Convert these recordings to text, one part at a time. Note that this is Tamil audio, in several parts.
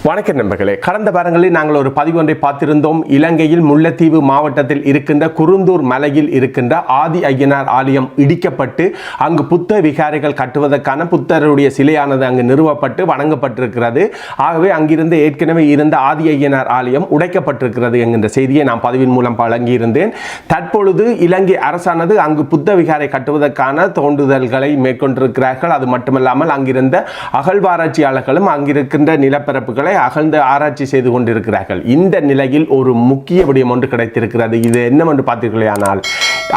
வணக்கம் நண்பர்களே, கடந்த வாரங்களில் நாங்கள் ஒரு பதிவு ஒன்றை பார்த்திருந்தோம். இலங்கையில் முல்லைத்தீவு மாவட்டத்தில் இருக்கின்ற குருந்தூர் மலையில் இருக்கின்ற ஆதி ஐயனார் ஆலயம் இடிக்கப்பட்டு அங்கு புத்த விகாரைகள் கட்டுவதற்கான புத்தருடைய சிலையானது அங்கு நிறுவப்பட்டு வணங்கப்பட்டிருக்கிறது. ஆகவே அங்கிருந்து ஏற்கனவே இருந்த ஆதி ஐயனார் ஆலயம் உடைக்கப்பட்டிருக்கிறது என்கின்ற செய்தியை நான் பதிவின் மூலம் வழங்கியிருந்தேன். தற்பொழுது இலங்கை அரசானது அங்கு புத்த விகாரை கட்டுவதற்கான தோண்டுதல்களை மேற்கொண்டிருக்கிறார்கள். அது மட்டுமல்லாமல் அங்கிருந்த அகழ்வாராய்ச்சியாளர்களும் அங்கிருக்கின்ற நிலப்பரப்புகளை அகழ்ந்து ஆராய்ச்சி செய்து கொண்டிருக்கிறார்கள். இந்த நிலையில் ஒரு முக்கிய விடயம் ஒன்று கிடைத்திருக்கிறது. இது என்னவென்று பார்த்தீர்களானால்,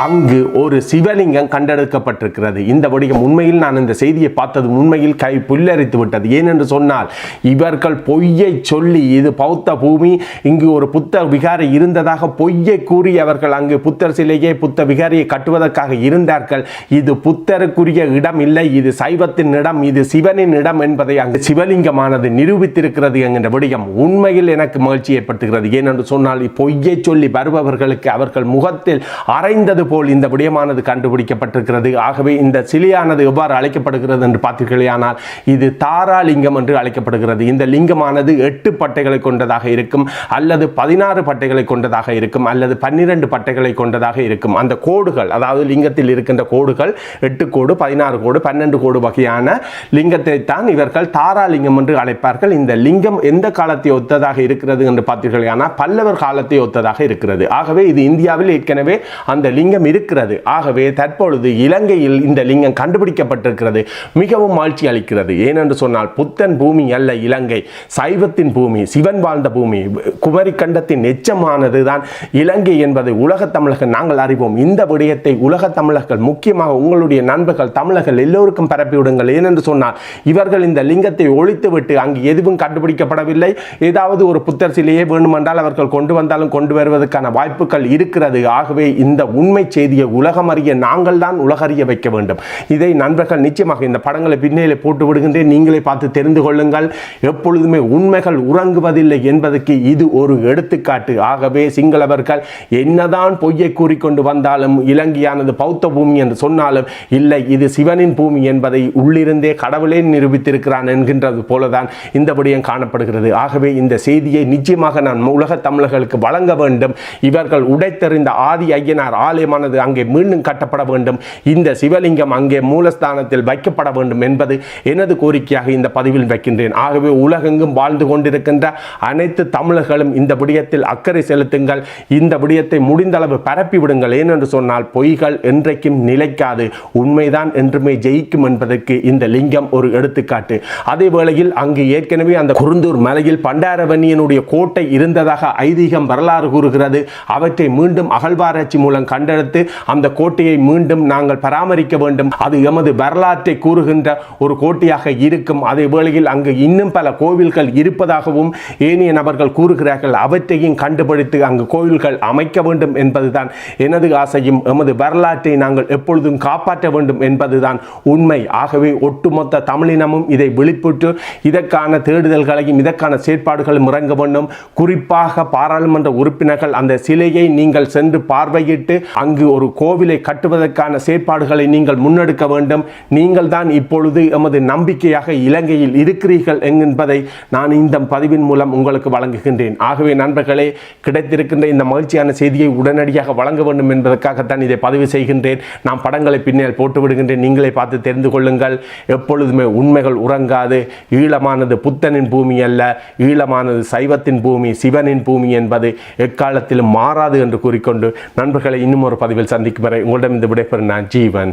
அங்கு ஒரு சிவலிங்கம் கண்டெடுக்கப்பட்டிருக்கிறது. இந்த விடயம் உண்மையில் நான் இந்த செய்தியை பார்த்தது உண்மையில் கை புல்லரித்து விட்டது. ஏனென்று சொன்னால், இவர்கள் பொய்யை சொல்லி இது பௌத்த பூமி, இங்கு ஒரு புத்த விகாரை இருந்ததாக பொய்யை கூறி அவர்கள் அங்கு புத்தர் சிலையை புத்த விகாரியை கட்டுவதற்காக இருந்தார்கள். இது புத்தருக்குரிய இடம் இல்லை, இது சைவத்தின் இடம், இது சிவனின் இடம் என்பதை அங்கு சிவலிங்கமானது நிரூபித்திருக்கிறது என்கின்ற விடயம் உண்மையில் எனக்கு மகிழ்ச்சி ஏற்படுத்துகிறது. ஏனென்று சொன்னால், பொய்யை சொல்லி வருபவர்களுக்கு அவர்கள் முகத்தில் அரைந்தது போல் இந்த விடயமானது கண்டுபிடிக்கப்பட்டிருக்கிறது. ஆகவே இந்த சிலையானது எவ்வாறு அழைக்கப்படுகிறது என்று பார்த்தீர்களானால், இது தாராலிங்கம் என்று அழைக்கப்படுகிறது. இந்த லிங்கமானது 8 பட்டைகளை கொண்டதாக இருக்கும், அல்லது 16 பட்டைகளை கொண்டதாக இருக்கும், அல்லது 12 பட்டைகளை கொண்டதாக இருக்கும். அந்த கோடுகள், அதாவது லிங்கத்தில் இருக்கின்ற கோடுகள் 8 கோடு, 16 கோடு, 12 கோடு வகையான லிங்கத்தை தான் இவர்கள் தாராலிங்கம் என்று அழைப்பார்கள். இந்த லிங்கம் எந்த காலத்தை ஒத்ததாக இருக்கிறது என்று பார்த்தீர்களானால், பல்லவர் காலத்தை ஒத்ததாக இருக்கிறது. ஆகவே இது இந்தியாவில் ஏற்கனவே அந்த லிங்கம் இருக்கிறது. ஆகவே தற்பொழுது இலங்கையில் இந்த லிங்கம் கண்டுபிடிக்கப்பட்டிருக்கிறது. மிகவும் மகிழ்ச்சி அளிக்கிறது. ஏனென்று சொன்னால், புத்தன் பூமி அல்ல இலங்கை, சைவத்தின் பூமி, சிவன் வாழ்ந்த பூமி, குமரி கண்டத்தின் எச்சமானது தான் இலங்கை என்பதை உலக தமிழர்கள் நாங்கள் அறிவோம். இந்த விடயத்தை உலக தமிழர்கள், முக்கியமாக உங்களுடைய நண்பர்கள் தமிழர்கள் எல்லோருக்கும் பரப்பிவிடுங்கள். ஏனென்று சொன்னால், இவர்கள் இந்த லிங்கத்தை ஒழித்துவிட்டு அங்கு எதுவும் கண்டுபிடிக்கப்படவில்லை, ஏதாவது ஒரு புத்தர் சிலையை வேண்டுமென்றால் அவர்கள் கொண்டு வந்தாலும் கொண்டு வருவதற்கான வாய்ப்புகள் இருக்கிறது. ஆகவே இந்த உண்மை செய்தியை உலகம் அறிய நாங்கள் தான் உலகறிய வைக்க வேண்டும். இதை நண்பர்கள் நிச்சயமாக இந்த படங்களை பின்னேலே போட்டு விடுகின்றேன், நீங்களே பார்த்து தெரிந்து கொள்ளுங்கள். எப்பொழுதுமே உண்மைகள் உறங்குவதில்லை என்பதற்கு இது ஒரு எடுத்துக்காட்டு. ஆகவே சிங்களவர்கள் என்னதான் பொய்யை கூறிக்கொண்டு வந்தாலும், இலங்கையானது பௌத்த பூமி என்று சொன்னாலும், இல்லை இது சிவனின் பூமி என்பதை உள்ளிருந்தே கடவுளே நிரூபித்திருக்கிறான் என்கின்றது போலதான் இந்த விடயம் காணப்படுகிறது. ஆகவே இந்த செய்தியை நிச்சயமாக நான் உலக தமிழர்களுக்கு வழங்க வேண்டும். இவர்கள் உடைத்தெறிந்த ஆதி ஐயனார் ஆலயமானது அங்கே மீண்டும் கட்டப்பட வேண்டும், இந்த சிவலிங்கம் அங்கே மூலஸ்தானத்தில் வைக்கப்பட வேண்டும் என்பது எனது கோரிக்கையாக இந்த பதிவில் வைக்கின்றேன். ஆகவே உலகெங்கும் வாழ்ந்து கொண்டிருக்கின்ற அனைத்து தமிழர்களும் இந்த விடயத்தில் அக்கறை செலுத்துங்கள். இந்த விடயத்தை முடிந்தளவு பரப்பி விடுங்கள். ஏனென்று சொன்னால், பொய்கள் என்றைக்கும் நிலைக்காது, உண்மைதான் என்றுமே ஜெயிக்கும் என்பதற்கு இந்த லிங்கம் ஒரு எடுத்துக்காட்டு. அதே வேளையில் அங்கு ஏற்கனவே அந்த குருந்தூர் மலையில் பண்டாரவன்னியனுடைய கோட்டை இருந்ததாக ஐதீகம் வரலாறு கூறுகிறது. அவற்றை மீண்டும் அகழ்வாராய்ச்சி மூலம் கண்டெடுத்து அந்த கோட்டையை மீண்டும் நாங்கள் பராமரிக்க வேண்டும். அது எமது வரலாற்றை கூறுகின்ற ஒரு கோட்டையாக இருக்கும். அதே வேளையில் அங்கு இன்னும் பல கோவில்கள் இருப்பதாகவும் ஏனைய நபர்கள் கூறுகிறார்கள். அவற்றையும் கண்டுபிடித்து அங்கு கோவில்கள் அமைக்க வேண்டும் என்பதுதான் எனது ஆசையும். எமது வரலாற்றை நாங்கள் எப்பொழுதும் காப்பாற்ற வேண்டும் என்பதுதான் உண்மை. ஆகவே ஒட்டுமொத்த தமிழினமும் இதை விழிப்புற்று இதற்கான தேடுதல்களையும் இதற்கான செயற்பாடுகளும் இறங்க வேண்டும். குறிப்பாக பாராளுமன்ற உறுப்பினர்கள் அந்த சிலையை நீங்கள் சென்று பார்வையிட்டு அங்கு ஒரு கோவிலை கட்டுவதற்கான செயற்பாடுகளை நீங்கள் முன்னெடுக்க வேண்டும். நீங்கள் தான் இப்பொழுது எமது நம்பிக்கையாக இலங்கையில் இருக்கிறீர்கள் என்பதை நான் இந்த பதிவின் மூலம் உங்களுக்கு வழங்குகின்றேன். ஆகவே நண்பர்களே, கிடைத்திருக்கின்ற இந்த மகிழ்ச்சியான செய்தியை உடனடியாக வழங்க வேண்டும் என்பதற்காகத்தான் இதை பதிவு செய்கின்றேன். நான் படங்களை பின்னால் போட்டு விடுகின்றேன், நீங்களே பார்த்து தெரிந்து கொள்ளுங்கள். எப்பொழுதுமே உண்மைகள் உறங்காது. ஈழமானது புத்தனின் பூமி அல்ல, ஈழமானது சைவத்தின் பூமி, சிவனின் பூமி என்பது எக்காலத்திலும் மாறாது என்று கூறிக்கொண்டு நண்பர்களை இன்னும் ஒரு பதிவில் சந்திக்கும் வரை உங்களிடம் இந்த விடைபெறும் நான் ஜீவன்.